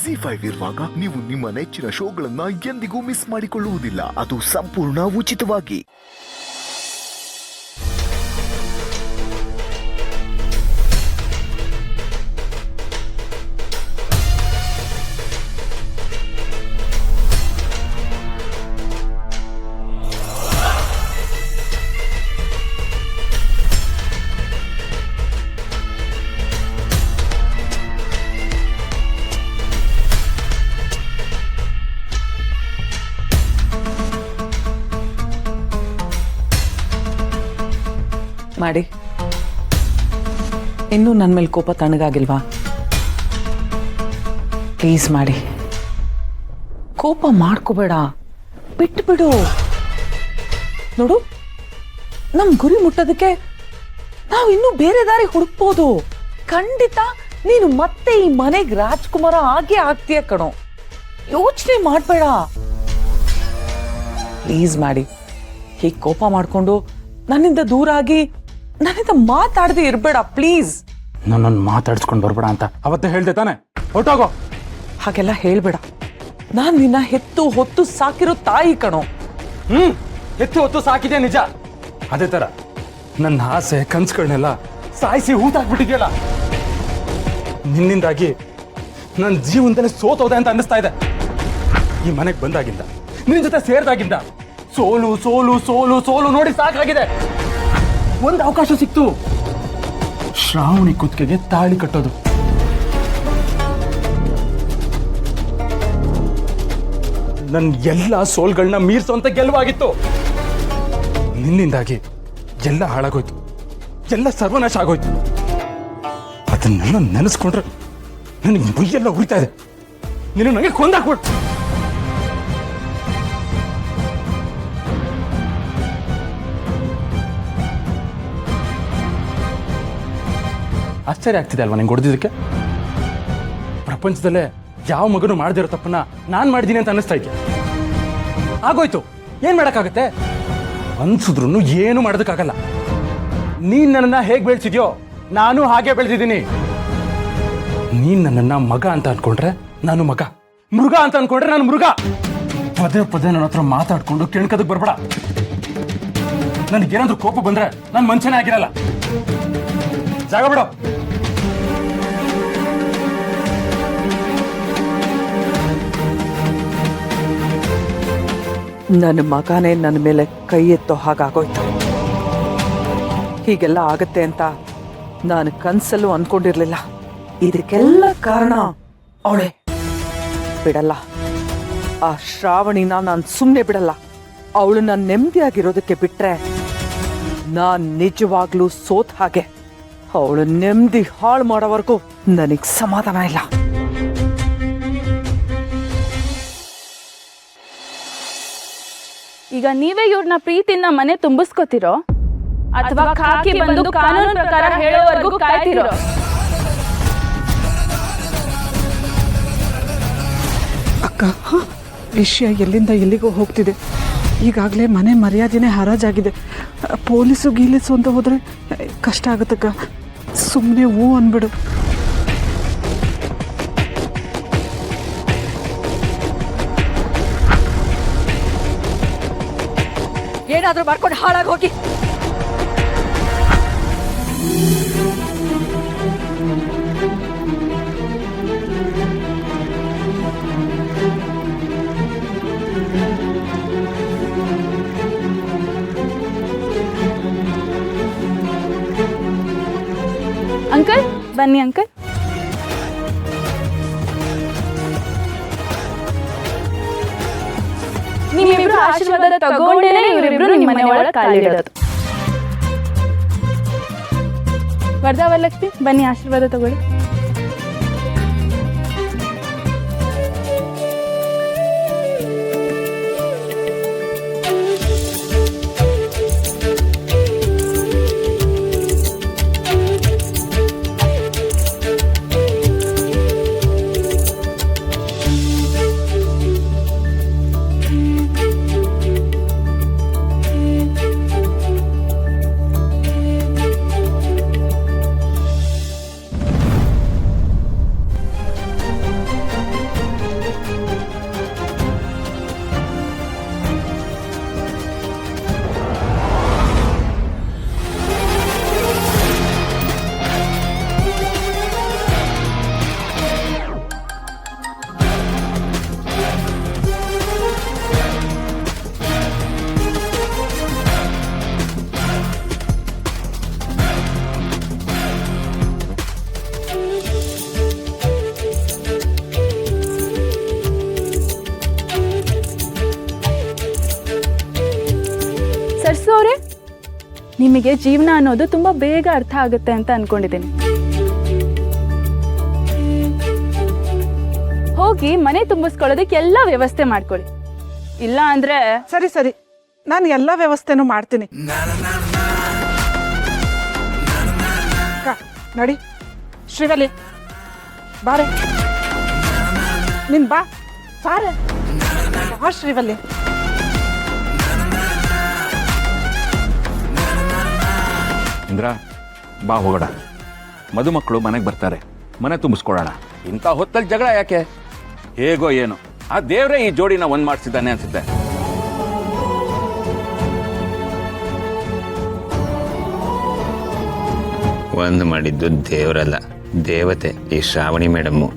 ಜಿ5 ಇರುವಾಗ ನೀವು ನಿಮ್ಮ ನೆಚ್ಚಿನ ಶೋಗಳನ್ನ ಎಂದಿಗೂ ಮಿಸ್ ಮಾಡಿಕೊಳ್ಳುವುದಿಲ್ಲ. ಅದು ಸಂಪೂರ್ಣ ಉಚಿತವಾಗಿ. ಮಾಡಿ. ಇನ್ನೂ ನನ್ನ ಮೇಲೆ ಕೋಪ ತಣ್ಣಗಾಗಿಲ್ವಾ? ಪ್ಲೀಸ್ ಮಾಡಿ, ಕೋಪ ಮಾಡ್ಕೋಬೇಡ, ಬಿಟ್ಟು ಬಿಡು. ನೋಡು, ನಮ್ ಗುರಿ ಮುಟ್ಟೋದಕ್ಕೆ ನಾವು ಇನ್ನೂ ಬೇರೆ ದಾರಿ ಹುಡುಕ್ಬೋದು. ಖಂಡಿತ ನೀನು ಮತ್ತೆ ಈ ಮನೆಗೆ ರಾಜ್ಕುಮಾರ ಆಗೇ ಆಗ್ತೀಯ ಕಣೋ. ಯೋಚನೆ ಮಾಡ್ಬೇಡ. ಪ್ಲೀಸ್ ಮಾಡಿ, ಹೀಗೆ ಕೋಪ ಮಾಡ್ಕೊಂಡು ನನ್ನಿಂದ ದೂರ ಆಗಿ ನನ್ನಿಂದ ಮಾತಾಡದೆ ಇರ್ಬೇಡ ಪ್ಲೀಸ್. ನನ್ನನ್ನು ಮಾತಾಡ್ಸ್ಕೊಂಡು ಬರ್ಬೇಡ ಅಂತ ಅವತ್ತೇ ಹೇಳ್ದೆ ತಾನೆ, ಹೊರಟೋಗೋ. ಹಾಗೆಲ್ಲ ಹೇಳ್ಬೇಡ. ನಾನ್ ನಿನ್ನ ಹೆತ್ತು ಹೊತ್ತು ಸಾಕಿರೋ ತಾಯಿ ಕಣೋ. ಎತ್ತು ಹೊತ್ತು ಸಾಕಿದೆ ನಿಜ. ಅದೇ ತರ ನನ್ನ ಆಸೆ ಕನ್ಸುಗಳನ್ನೆಲ್ಲ ಸಾಯಿಸಿ ಊತಾಕ್ಬಿಟ್ಟಿದ್ಯಲ್ಲ. ನಿನ್ನಿಂದಾಗಿ ನನ್ನ ಜೀವನದಲ್ಲಿ ಸೋತೋದೆ ಅಂತ ಅನ್ನಿಸ್ತಾ ಇದೆ. ಈ ಮನೆಗೆ ಬಂದಾಗಿಂದ, ನಿನ್ ಜೊತೆ ಸೇರಿದಾಗಿಂದ ಸೋಲು ಸೋಲು ಸೋಲು ಸೋಲು ನೋಡಿ ಸಾಕಾಗಿದೆ. ಒಂದು ಅವಕಾಶ ಸಿಕ್ತು, ಶ್ರಾವಣಿ ಕುತ್ತಿಗೆಗೆ ತಾಳಿ ಕಟ್ಟೋದು. ನನ್ನ ಎಲ್ಲ ಸೋಲ್ಗಳನ್ನ ಮೀರ್ಸೋಂತ ಗೆಲುವಾಗಿತ್ತು. ನಿನ್ನಿಂದಾಗಿ ಎಲ್ಲ ಹಾಳಾಗೋಯ್ತು, ಎಲ್ಲ ಸರ್ವನಾಶ ಆಗೋಯ್ತು. ಅದನ್ನೆಲ್ಲ ನೆನೆಸ್ಕೊಂಡ್ರೆ ನನಗೆ ಮೈಯೆಲ್ಲ ಉರಿತಾ ಇದೆ. ನೀನು ನನಗೆ ಕೊಂದಾಕ್ಬಿಟ್ಟು. ಆಶ್ಚರ್ಯ ಆಗ್ತಿದೆ ಅಲ್ವಾ ನಿಂಗೆ ಹೊಡೆದಿದ್ದಕ್ಕೆ? ಪ್ರಪಂಚದಲ್ಲೇ ಯಾವ ಮಗನು ಮಾಡದಿರೋ ತಪ್ಪನ್ನ ನಾನು ಮಾಡಿದ್ದೀನಿ ಅಂತ ಅನ್ನಿಸ್ತಾ ಇದೆಯಾ? ಆಗೋಯ್ತು, ಏನ್ ಮಾಡಕ್ಕಾಗತ್ತೆ? ಅನ್ಸಿದ್ರು ಏನು ಮಾಡೋದಕ್ಕಾಗಲ್ಲ. ನೀನ್ ನನ್ನನ್ನ ಹೇಗೆ ಬೆಳೆಸಿದ್ಯೋ ನಾನು ಹಾಗೆ ಬೆಳೆದಿದ್ದೀನಿ. ನೀನ್ ನನ್ನನ್ನ ಮಗ ಅಂತ ಅನ್ಕೊಂಡ್ರೆ ನಾನು ಮಗ, ಮೃಗ ಅಂತ ಅನ್ಕೊಂಡ್ರೆ ನಾನು ಮೃಗ. ಪದೇ ಪದೇ ನನ್ನ ಹತ್ರ ಮಾತಾಡ್ಕೊಂಡು ಕೆಣ್ಕದಕ್ಕೆ ಬರ್ಬೇಡ. ನನಗೇನಾದ್ರೂ ಕೋಪ ಬಂದ್ರೆ ನಾನು ಮನುಷ್ಯನೇ ಆಗಿರಲ್ಲ. ಜಾಗ ಬಿಡು. ನನ್ನ ಮಗನೇ ನನ್ನ ಮೇಲೆ ಕೈ ಎತ್ತೋ ಹಾಗಾಗೋಯ್ತು. ಹೀಗೆಲ್ಲ ಆಗತ್ತೆ ಅಂತ ನಾನು ಕನ್ಸಲ್ಲೂ ಅನ್ಕೊಂಡಿರ್ಲಿಲ್ಲ. ಇದಕ್ಕೆಲ್ಲ ಕಾರಣ ಅವಳೆ. ಬಿಡಲ್ಲ, ಆ ಶ್ರಾವಣಿನ ನಾನು ಸುಮ್ಮನೆ ಬಿಡಲ್ಲ. ಅವಳು ನಾನು ನೆಮ್ಮದಿಯಾಗಿರೋದಕ್ಕೆ ಬಿಟ್ರೆ ನಾನ್ ನಿಜವಾಗ್ಲೂ ಸೋತ್ ಹಾಗೆ. ಅವಳು ನೆಮ್ಮದಿ ಹಾಳು ಮಾಡೋವರೆಗೂ ನನಗ್ ಸಮಾಧಾನ ಇಲ್ಲ. ಈಗ ನೀವೇ ಇವ್ರನ್ನ ಪ್ರೀತಿಯಿಂದ ಮನೆ ತುಂಬಿಸ್ಕೋತಿರೋ ಅಥವಾ ಕಾಕಿ ಬಂದು ಕಾನೂನು ಪ್ರಕಾರ ಹೇಳೋವರೆಗೂ ಕಾಯ್ತಿರೋ? ಅಕ್ಕ, ವಿಷಯ ಎಲ್ಲಿಂದ ಎಲ್ಲಿಗೂ ಹೋಗ್ತಿದೆ. ಈಗಾಗಲೇ ಮನೆ ಮರ್ಯಾದೆನೇ ಹರಾಜಾಗಿದೆ. ಪೊಲೀಸು ಗೀಲಿಸು ಅಂತ ಹೋದ್ರೆ ಕಷ್ಟ ಆಗುತ್ತಕ್ಕ. ಸುಮ್ಮನೆ ಹೂ ಅಂದ್ಬಿಡು. ಏನಾದ್ರೂ ಮಾಡ್ಕೊಂಡು ಹಾಳಾಗಿ ಹೋಗಿ. ಅಂಕಲ್ ಬನ್ನಿ ಅಂಕಲ್. ನಿಮ್ಮಿಬ್ರು ಆಶೀರ್ವಾದ ತಗೊಂಡೇನೆ ಇವರಿಬ್ರು ನಿಮ್ಮ ಮನೆ ಒಳಗೆ ಕಾಲಿಡೋದು. ವರದಾವರಲಕ್ಷ್ಮಿ ಬನ್ನಿ ಆಶೀರ್ವಾದ ತಗೊಳ್ಳಿ. ನಿಮಗೆ ಜೀವನ ಅನ್ನೋದು ತುಂಬಾ ಬೇಗ ಅರ್ಥ ಆಗುತ್ತೆ ಅಂತ ಅನ್ಕೊಂಡಿದ್ದೀನಿ. ಹೋಗಿ ಮನೆ ತುಂಬಿಸ್ಕೊಳ್ಳೋದಕ್ಕೆ ಎಲ್ಲ ವ್ಯವಸ್ಥೆ ಮಾಡ್ಕೊಳ್ಳಿ. ಇಲ್ಲ ಅಂದ್ರೆ ಸರಿ ಸರಿ, ನಾನು ಎಲ್ಲ ವ್ಯವಸ್ಥೆನೂ ಮಾಡ್ತೀನಿ. ಅಕ್ಕ, ನಡಿ. ಶ್ರೀವಲ್ಲಿ ಬಾರೆ, ನೀನ್ ಬಾ ಬಾರೆ, ಬಾ ಶ್ರೀವಲ್ಲಿ. ಇಂದ್ರ, ಬಾ ಹೋಗೋಣ. ಮದುಮಕ್ಕಳು ಮನೆಗೆ ಬರ್ತಾರೆ, ಮನೆ ತುಂಬಿಸ್ಕೊಳ್ಳೋಣ. ಇಂಥ ಹೊತ್ತಲ್ಲಿ ಜಗಳ ಯಾಕೆ? ಹೇಗೋ ಏನೋ ಆ ದೇವ್ರೇ ಈ ಜೋಡಿನ ಒಂದ್ ಮಾಡಿಸಿದ್ದಾನೆ ಅನ್ಸುತ್ತೆ. ಒಂದು ಮಾಡಿದ್ದು ದೇವರಲ್ಲ, ದೇವತೆ ಈ ಶ್ರಾವಣಿ ಮೇಡಮ್ಮು.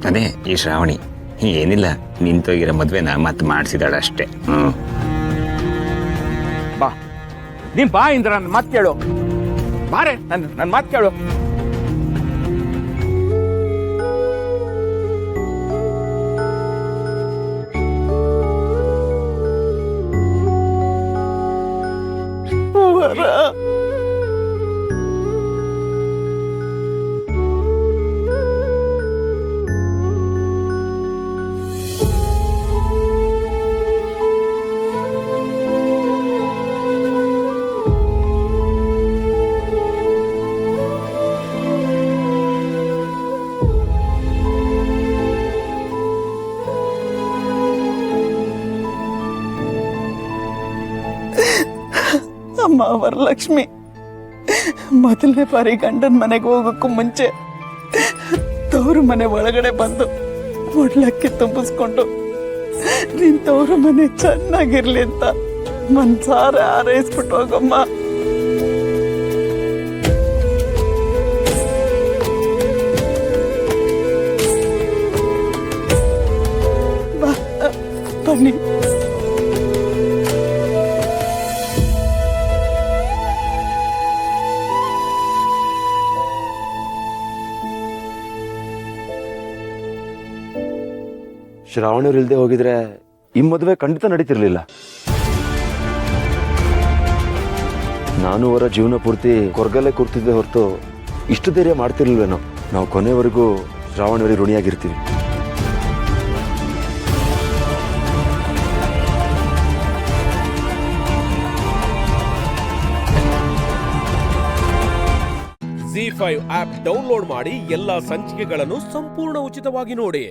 ಅದೇ ಈ ಶ್ರಾವಣಿ ಏನಿಲ್ಲ, ನಿಂತೋಗಿರೋ ಮದ್ವೆನ ಮತ್ತೆ ಮಾಡಿಸಿದಾಳ ಅಷ್ಟೇ. ಬಾ, ನೀನ್ ಬಾ ಇಂದ್ರ, ನನ್ನ ಮಾತು ಕೇಳು. ಬಾರೆ, ನನ್ನ ಮಾತು ಕೇಳು. ಅಮ್ಮ ವರಲಕ್ಷ್ಮಿ, ಮೊದಲನೇ ಬಾರಿ ಗಂಡನ ಮನೆಗೆ ಹೋಗೋಕ್ಕೂ ಮುಂಚೆ ತವರು ಮನೆ ಒಳಗಡೆ ಬಂದು ಒಡ್ಲಕ್ಕೆ ತುಂಬಿಸ್ಕೊಂಡು ನಿನ್ ತವರು ಮನೆ ಚೆನ್ನಾಗಿರ್ಲಿ ಅಂತ ಮನ್ಸಾರ ಹಾರೈಸ್ಬಿಟ್ಟು ಹೋಗಮ್ಮ. ಬನ್ನಿ. ಶ್ರಾವಣಿಯವ್ರು ಇಲ್ಲದೆ ಹೋಗಿದ್ರೆ ಈ ಮದುವೆ ಖಂಡಿತ ನಡೀತಿರ್ಲಿಲ್ಲ. ನಾನು ಅವರ ಜೀವನ ಪೂರ್ತಿ ಕೊರಗಲ್ಲೇ ಕೂರ್ತಿದ್ದೆ ಹೊರತು ಇಷ್ಟು ಧೈರ್ಯ ಮಾಡ್ತಿರ್ಲಿಲ್ವೇನೋ. ನಾವು ಕೊನೆವರೆಗೂ ಶ್ರಾವಣಿಯವರಿಗೆ ಋಣಿಯಾಗಿರ್ತೀವಿ. ZEE5 ಆಪ್ ಡೌನ್ಲೋಡ್ ಮಾಡಿ ಎಲ್ಲಾ ಸಂಚಿಕೆಗಳನ್ನು ಸಂಪೂರ್ಣ ಉಚಿತವಾಗಿ ನೋಡಿ.